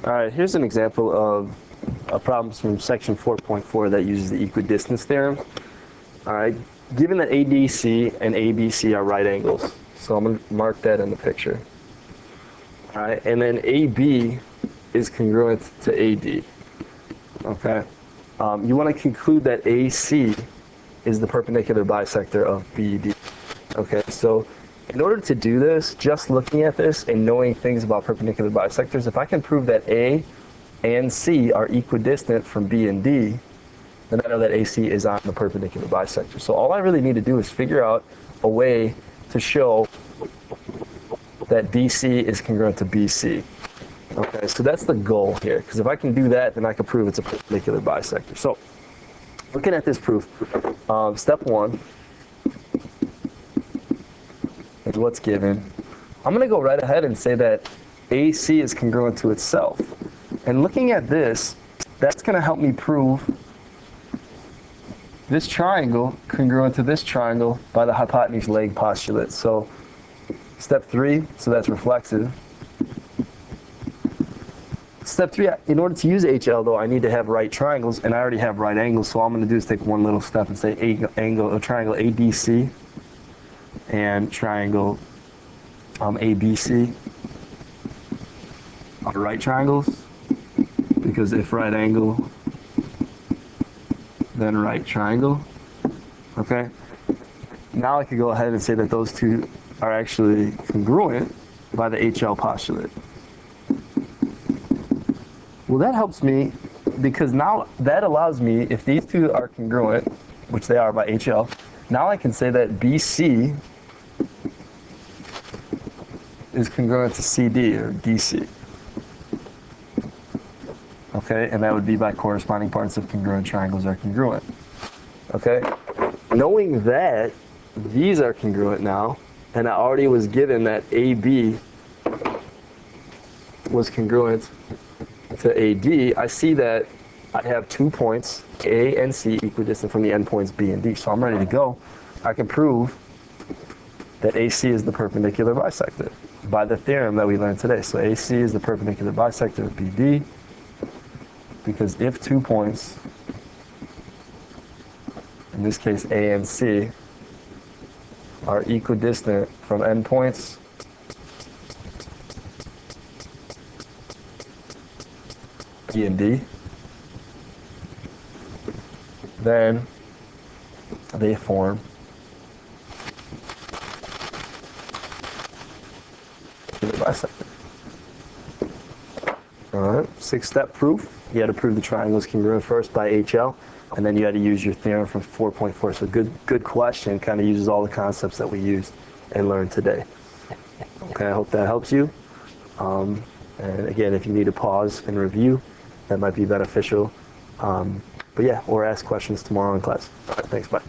All right, here's an example of a problem from section 4.4 that uses the equidistance theorem. All right, given that ADC and ABC are right angles, so I'm going to mark that in the picture. All right, and then AB is congruent to AD. Okay, you want to conclude that AC is the perpendicular bisector of BD. Okay, so in order to do this, just looking at this and knowing things about perpendicular bisectors, if I can prove that A and C are equidistant from B and D, then I know that AC is on the perpendicular bisector. So all I really need to do is figure out a way to show that DC is congruent to BC. Okay, so that's the goal here, because if I can do that, then I can prove it's a perpendicular bisector. So looking at this proof, step one is what's given. I'm going to go right ahead and say that AC is congruent to itself. And looking at this, that's going to help me prove this triangle congruent to this triangle by the hypotenuse leg postulate. So step three, so that's reflexive. Step three, in order to use HL though, I need to have right triangles, and I already have right angles, so all I'm going to do is take one little step and say triangle ADC and triangle ABC are right triangles, because if right angle, then right triangle. Okay, now I could go ahead and say that those two are actually congruent by the HL postulate. Well, that helps me because now that allows me, if these two are congruent, which they are by HL, now I can say that BC is congruent to CD or DC. Okay, and that would be by corresponding parts of congruent triangles are congruent. Okay, knowing that these are congruent now, and I already was given that AB was congruent to AD, I see that I have 2 points, A and C, equidistant from the endpoints B and D. So I'm ready to go. I can prove that AC is the perpendicular bisector by the theorem that we learned today. So AC is the perpendicular bisector of BD, because if 2 points, in this case A and C, are equidistant from endpoints B and D, then they form the bisector. All right, 6-step proof. You had to prove the triangle is congruent first by HL, and then you had to use your theorem from 4.4. So good question. Kind of uses all the concepts that we used and learned today. Okay, I hope that helps you. And again, if you need to pause and review, that might be beneficial. But yeah, or ask questions tomorrow in class. All right, thanks, bye.